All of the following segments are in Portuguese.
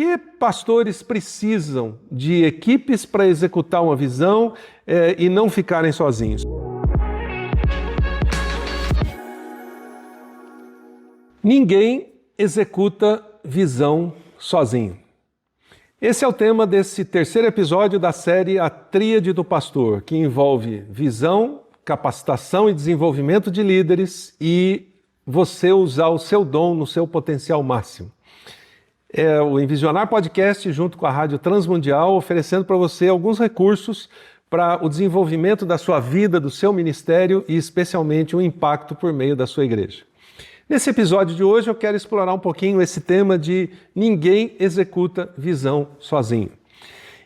que pastores precisam de equipes para executar uma visão e não ficarem sozinhos? Ninguém executa visão sozinho. Esse é o tema desse terceiro episódio da série A Tríade do Pastor, que envolve visão, capacitação e desenvolvimento de líderes e você usar o seu dom no seu potencial máximo. É o Envisionar Podcast, junto com a Rádio Transmundial, oferecendo para você alguns recursos para o desenvolvimento da sua vida, do seu ministério e especialmente o impacto por meio da sua igreja. Nesse episódio de hoje eu quero explorar um pouquinho esse tema de ninguém executa visão sozinho.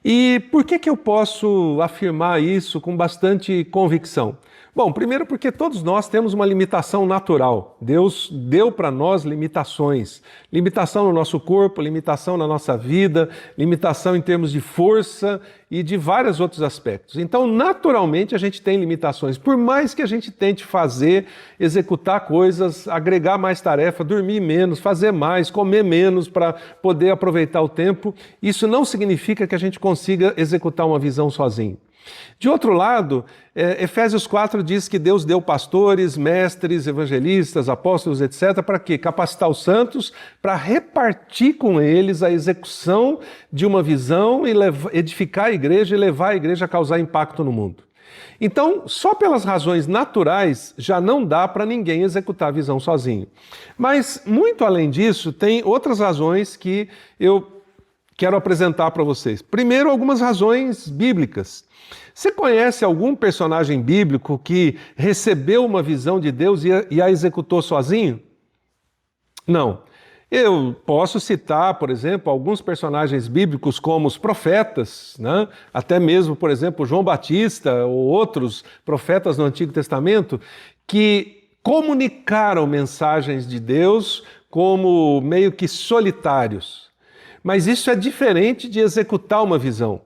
E por que eu posso afirmar isso com bastante convicção? Bom, primeiro porque todos nós temos uma limitação natural. Deus deu para nós limitações. Limitação no nosso corpo, limitação na nossa vida, limitação em termos de força e de vários outros aspectos. Então, naturalmente, a gente tem limitações. Por mais que a gente tente fazer, executar coisas, agregar mais tarefa, dormir menos, fazer mais, comer menos para poder aproveitar o tempo, isso não significa que a gente consiga executar uma visão sozinho. De outro lado, Efésios 4 diz que Deus deu pastores, mestres, evangelistas, apóstolos, etc. para quê? Capacitar os santos para repartir com eles a execução de uma visão e edificar a igreja e levar a igreja a causar impacto no mundo. Então, só pelas razões naturais já não dá para ninguém executar a visão sozinho. Mas, muito além disso, tem outras razões que eu quero apresentar para vocês. Primeiro, algumas razões bíblicas. Você conhece algum personagem bíblico que recebeu uma visão de Deus e a executou sozinho? Não. Eu posso citar, por exemplo, alguns personagens bíblicos como os profetas, né? Até mesmo, por exemplo, João Batista ou outros profetas no Antigo Testamento que comunicaram mensagens de Deus como meio que solitários. Mas isso é diferente de executar uma visão.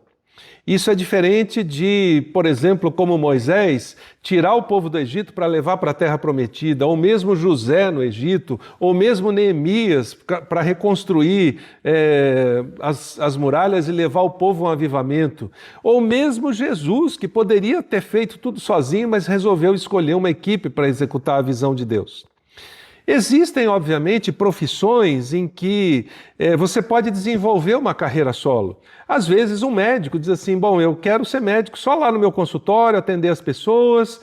Isso é diferente de, por exemplo, como Moisés, tirar o povo do Egito para levar para a Terra Prometida, ou mesmo José no Egito, ou mesmo Neemias para reconstruir as muralhas e levar o povo a um avivamento, ou mesmo Jesus, que poderia ter feito tudo sozinho, mas resolveu escolher uma equipe para executar a visão de Deus. Existem, obviamente, profissões em que você pode desenvolver uma carreira solo. Às vezes um médico diz assim, bom, eu quero ser médico só lá no meu consultório, atender as pessoas,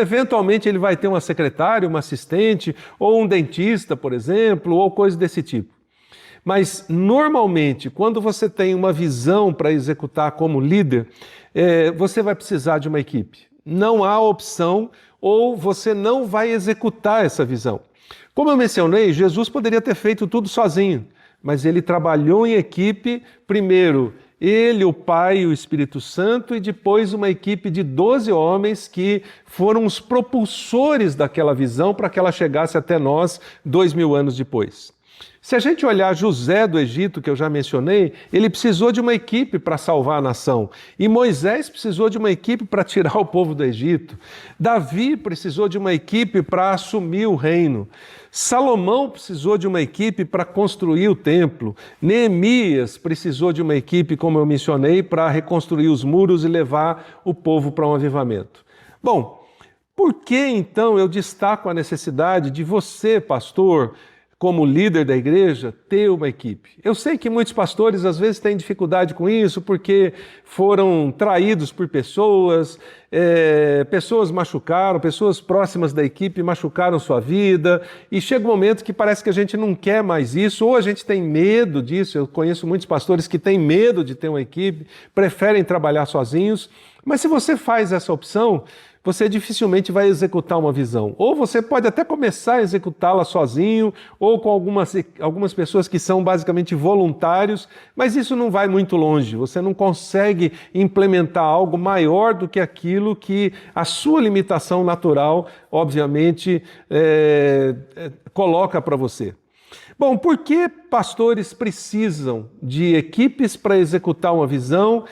eventualmente ele vai ter uma secretária, uma assistente, ou um dentista, por exemplo, ou coisa desse tipo. Mas, normalmente, quando você tem uma visão para executar como líder, você vai precisar de uma equipe. Não há opção, ou você não vai executar essa visão. Como eu mencionei, Jesus poderia ter feito tudo sozinho, mas ele trabalhou em equipe, primeiro ele, o Pai e o Espírito Santo, e depois uma equipe de 12 homens que foram os propulsores daquela visão para que ela chegasse até nós 2000 anos depois. Se a gente olhar José do Egito, que eu já mencionei, ele precisou de uma equipe para salvar a nação. E Moisés precisou de uma equipe para tirar o povo do Egito. Davi precisou de uma equipe para assumir o reino. Salomão precisou de uma equipe para construir o templo. Neemias precisou de uma equipe, como eu mencionei, para reconstruir os muros e levar o povo para um avivamento. Bom, por que então eu destaco a necessidade de você, pastor, como líder da igreja, ter uma equipe? Eu sei que muitos pastores às vezes têm dificuldade com isso porque foram traídos por pessoas, pessoas machucaram, pessoas próximas da equipe machucaram sua vida e chega um momento que parece que a gente não quer mais isso ou a gente tem medo disso. Eu conheço muitos pastores que têm medo de ter uma equipe, preferem trabalhar sozinhos, mas se você faz essa opção, você dificilmente vai executar uma visão. Ou você pode até começar a executá-la sozinho, ou com algumas pessoas que são basicamente voluntários, mas isso não vai muito longe. Você não consegue implementar algo maior do que aquilo que a sua limitação natural, obviamente, coloca para você. Bom, por que pastores precisam de equipes para executar uma visão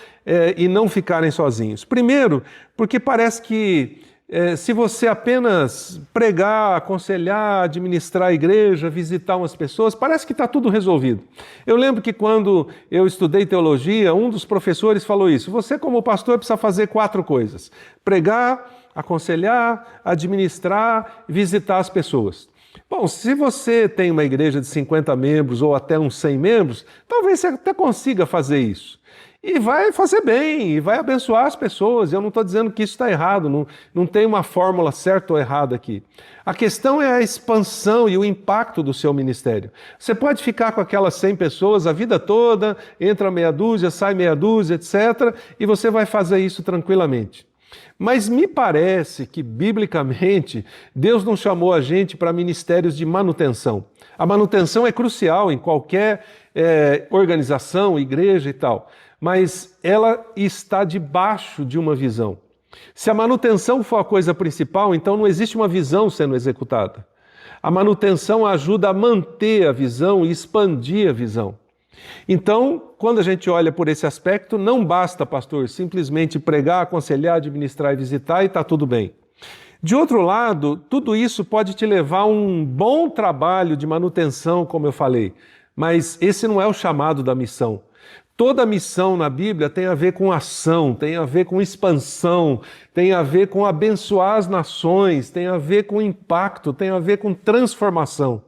e não ficarem sozinhos? Primeiro, porque parece que se você apenas pregar, aconselhar, administrar a igreja, visitar umas pessoas, parece que está tudo resolvido. Eu lembro que quando eu estudei teologia, um dos professores falou isso: você como pastor precisa fazer 4 coisas: pregar, aconselhar, administrar, visitar as pessoas. Bom, se você tem uma igreja de 50 membros ou até uns 100 membros, talvez você até consiga fazer isso. E vai fazer bem, e vai abençoar as pessoas. Eu não estou dizendo que isso está errado, não tem uma fórmula certa ou errada aqui. A questão é a expansão e o impacto do seu ministério. Você pode ficar com aquelas 100 pessoas a vida toda, entra meia dúzia, sai meia dúzia, etc., e você vai fazer isso tranquilamente. Mas me parece que, biblicamente, Deus não chamou a gente para ministérios de manutenção. A manutenção é crucial em qualquer organização, igreja e tal, mas ela está debaixo de uma visão. Se a manutenção for a coisa principal, então não existe uma visão sendo executada. A manutenção ajuda a manter a visão e expandir a visão. Então, quando a gente olha por esse aspecto, não basta, pastor, simplesmente pregar, aconselhar, administrar e visitar e está tudo bem. De outro lado, tudo isso pode te levar a um bom trabalho de manutenção, como eu falei, mas esse não é o chamado da missão. Toda missão na Bíblia tem a ver com ação, tem a ver com expansão, tem a ver com abençoar as nações, tem a ver com impacto, tem a ver com transformação.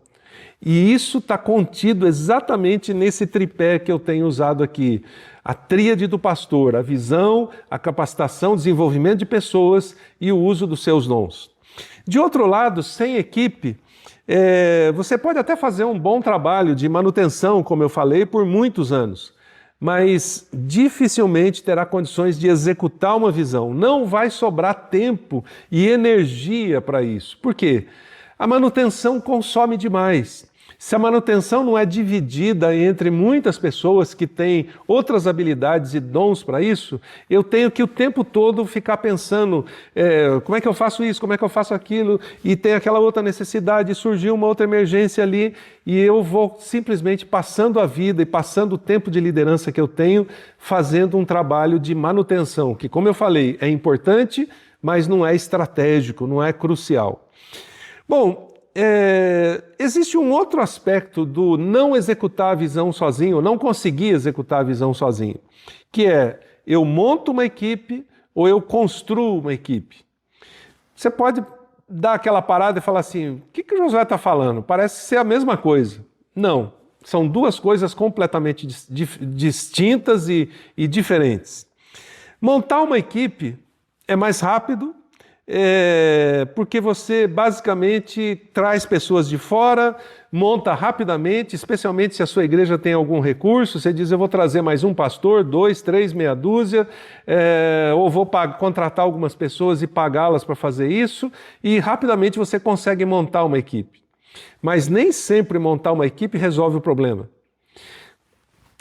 E isso está contido exatamente nesse tripé que eu tenho usado aqui. A tríade do pastor, a visão, a capacitação, o desenvolvimento de pessoas e o uso dos seus dons. De outro lado, sem equipe, você pode até fazer um bom trabalho de manutenção, como eu falei, por muitos anos, mas dificilmente terá condições de executar uma visão. Não vai sobrar tempo e energia para isso. Por quê? A manutenção consome demais. Se a manutenção não é dividida entre muitas pessoas que têm outras habilidades e dons para isso, eu tenho que o tempo todo ficar pensando como é que eu faço isso, como é que eu faço aquilo, e tem aquela outra necessidade, surgiu uma outra emergência ali, e eu vou simplesmente passando a vida e passando o tempo de liderança que eu tenho, fazendo um trabalho de manutenção, que, como eu falei, é importante, mas não é estratégico, não é crucial. Bom, existe um outro aspecto do não executar a visão sozinho, não conseguir executar a visão sozinho, que é: eu monto uma equipe ou eu construo uma equipe. Você pode dar aquela parada e falar assim: o que o Josué está falando? Parece ser a mesma coisa. Não, são duas coisas completamente distintas e diferentes. Montar uma equipe é mais rápido, porque você basicamente traz pessoas de fora, monta rapidamente, especialmente se a sua igreja tem algum recurso. Você diz: eu vou trazer mais um pastor, 2, 3, meia dúzia, ou vou contratar algumas pessoas e pagá-las para fazer isso, e rapidamente você consegue montar uma equipe. Mas nem sempre montar uma equipe resolve o problema.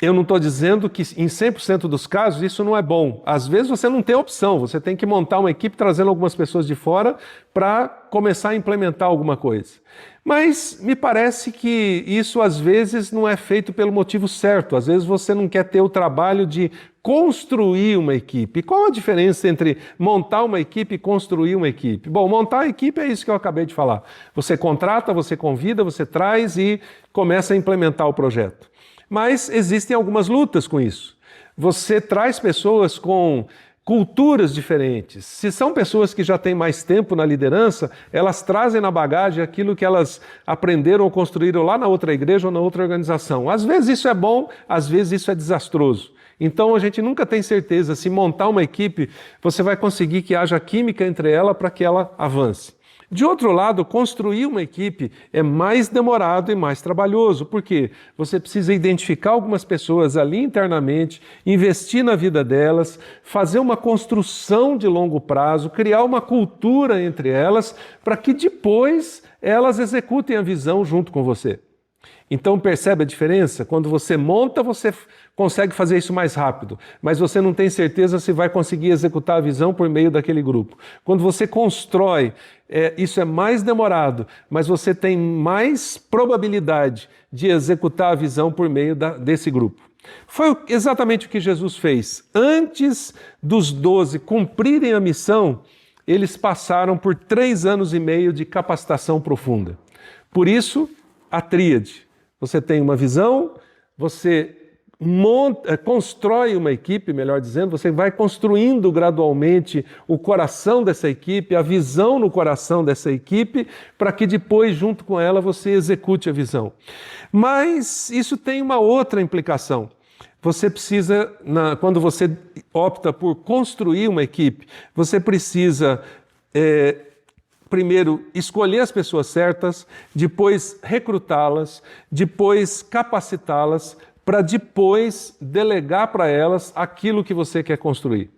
Eu não estou dizendo que em 100% dos casos isso não é bom. Às vezes você não tem opção, você tem que montar uma equipe trazendo algumas pessoas de fora para começar a implementar alguma coisa. Mas me parece que isso às vezes não é feito pelo motivo certo. Às vezes você não quer ter o trabalho de construir uma equipe. Qual a diferença entre montar uma equipe e construir uma equipe? Bom, montar a equipe é isso que eu acabei de falar. Você contrata, você convida, você traz e começa a implementar o projeto. Mas existem algumas lutas com isso. Você traz pessoas com culturas diferentes. Se são pessoas que já têm mais tempo na liderança, elas trazem na bagagem aquilo que elas aprenderam ou construíram lá na outra igreja ou na outra organização. Às vezes isso é bom, às vezes isso é desastroso. Então a gente nunca tem certeza se montar uma equipe, você vai conseguir que haja química entre ela para que ela avance. De outro lado, construir uma equipe é mais demorado e mais trabalhoso. Por quê? Você precisa identificar algumas pessoas ali internamente, investir na vida delas, fazer uma construção de longo prazo, criar uma cultura entre elas, para que depois elas executem a visão junto com você. Então percebe a diferença? Quando você monta, você consegue fazer isso mais rápido, mas você não tem certeza se vai conseguir executar a visão por meio daquele grupo. Quando você constrói, isso é mais demorado, mas você tem mais probabilidade de executar a visão por meio desse grupo. Foi exatamente o que Jesus fez. Antes dos 12 cumprirem a missão, eles passaram por 3 anos e meio de capacitação profunda. Por isso, a tríade. Você tem uma visão, você constrói uma equipe, melhor dizendo, você vai construindo gradualmente o coração dessa equipe, a visão no coração dessa equipe, para que depois, junto com ela, você execute a visão. Mas isso tem uma outra implicação. Você precisa, quando você opta por construir uma equipe, você precisa primeiro escolher as pessoas certas, depois recrutá-las, depois capacitá-las, para depois delegar para elas aquilo que você quer construir.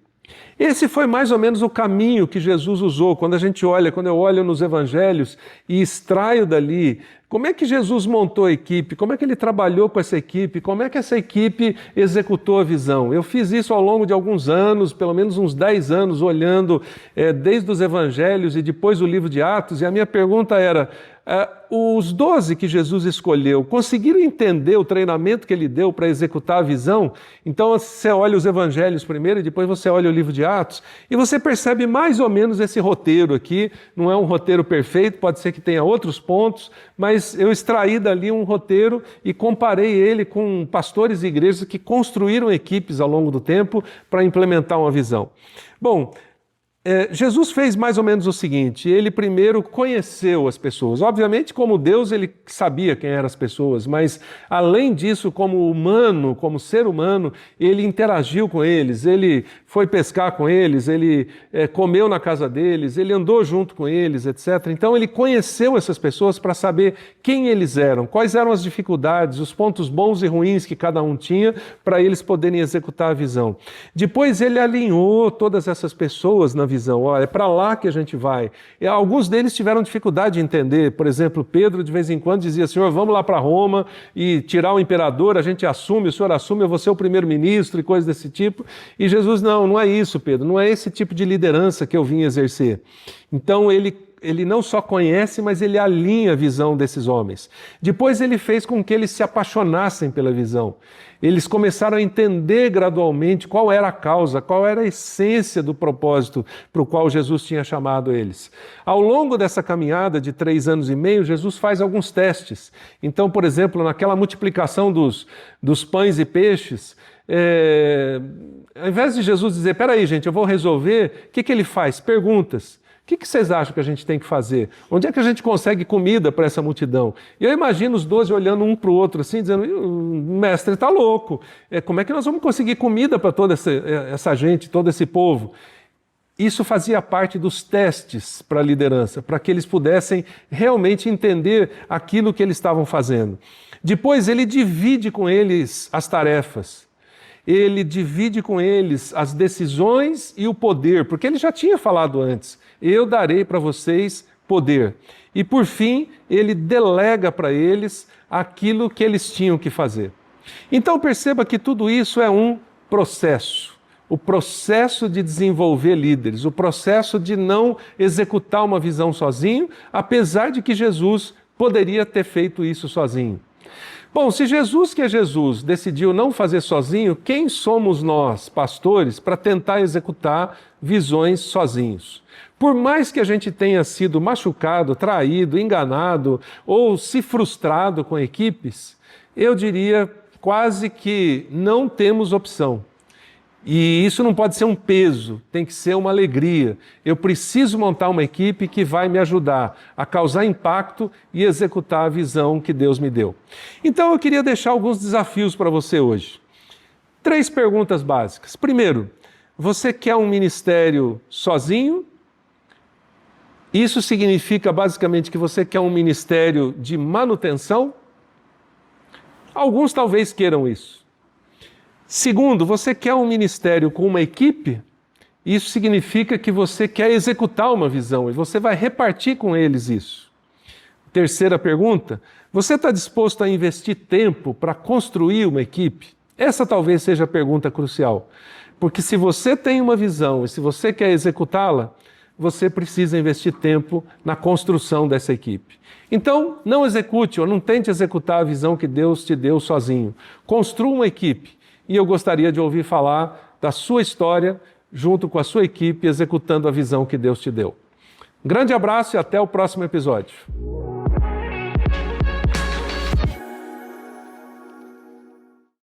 Esse foi mais ou menos o caminho que Jesus usou. Quando eu olho nos evangelhos e extraio dali como é que Jesus montou a equipe, como é que ele trabalhou com essa equipe, como é que essa equipe executou a visão. Eu fiz isso ao longo de alguns anos, pelo menos uns 10 anos, olhando desde os evangelhos e depois o livro de Atos, e a minha pergunta era, os 12 que Jesus escolheu, conseguiram entender o treinamento que ele deu para executar a visão? Então você olha os evangelhos primeiro e depois você olha o livro de Atos e você percebe mais ou menos esse roteiro aqui. Não é um roteiro perfeito, pode ser que tenha outros pontos, mas eu extraí dali um roteiro e comparei ele com pastores e igrejas que construíram equipes ao longo do tempo para implementar uma visão. Bom, Jesus fez mais ou menos o seguinte: ele primeiro conheceu as pessoas. Obviamente, como Deus, ele sabia quem eram as pessoas, mas além disso, como humano, como ser humano, ele interagiu com eles, ele foi pescar com eles, ele comeu na casa deles, ele andou junto com eles, etc. Então ele conheceu essas pessoas para saber quem eles eram, quais eram as dificuldades, os pontos bons e ruins que cada um tinha para eles poderem executar a visão. Depois ele alinhou todas essas pessoas na visão. Olha, é para lá que a gente vai. E alguns deles tiveram dificuldade de entender. Por exemplo, Pedro de vez em quando dizia: Senhor, vamos lá para Roma e tirar o imperador, a gente assume, o senhor assume, eu vou ser o primeiro-ministro e coisas desse tipo. E Jesus, não é isso, Pedro, não é esse tipo de liderança que eu vim exercer. Então ele não só conhece, mas ele alinha a visão desses homens. Depois ele fez com que eles se apaixonassem pela visão. Eles começaram a entender gradualmente qual era a causa, qual era a essência do propósito para o qual Jesus tinha chamado eles. Ao longo dessa caminhada de 3 anos e meio, Jesus faz alguns testes. Então, por exemplo, naquela multiplicação dos pães e peixes, ao invés de Jesus dizer, peraí gente, eu vou resolver, o que ele faz? Perguntas. O que vocês acham que a gente tem que fazer? Onde é que a gente consegue comida para essa multidão? E eu imagino os 12 olhando um para o outro assim, dizendo, mestre, está louco. Como é que nós vamos conseguir comida para toda essa gente, todo esse povo? Isso fazia parte dos testes para a liderança, para que eles pudessem realmente entender aquilo que eles estavam fazendo. Depois ele divide com eles as tarefas. Ele divide com eles as decisões e o poder, porque ele já tinha falado antes, eu darei para vocês poder. E por fim, ele delega para eles aquilo que eles tinham que fazer. Então perceba que tudo isso é um processo. O processo de desenvolver líderes, o processo de não executar uma visão sozinho, apesar de que Jesus poderia ter feito isso sozinho. Bom, se Jesus, que é Jesus, decidiu não fazer sozinho, quem somos nós, pastores, para tentar executar visões sozinhos? Por mais que a gente tenha sido machucado, traído, enganado ou se frustrado com equipes, eu diria quase que não temos opção. E isso não pode ser um peso, tem que ser uma alegria. Eu preciso montar uma equipe que vai me ajudar a causar impacto e executar a visão que Deus me deu. Então eu queria deixar alguns desafios para você hoje. 3 perguntas básicas. Primeiro, você quer um ministério sozinho? Isso significa basicamente que você quer um ministério de manutenção? Alguns talvez queiram isso. Segundo, você quer um ministério com uma equipe? Isso significa que você quer executar uma visão e você vai repartir com eles isso. Terceira pergunta, você está disposto a investir tempo para construir uma equipe? Essa talvez seja a pergunta crucial. Porque se você tem uma visão e se você quer executá-la, você precisa investir tempo na construção dessa equipe. Então, não execute ou não tente executar a visão que Deus te deu sozinho. Construa uma equipe. E eu gostaria de ouvir falar da sua história, junto com a sua equipe, executando a visão que Deus te deu. Um grande abraço e até o próximo episódio.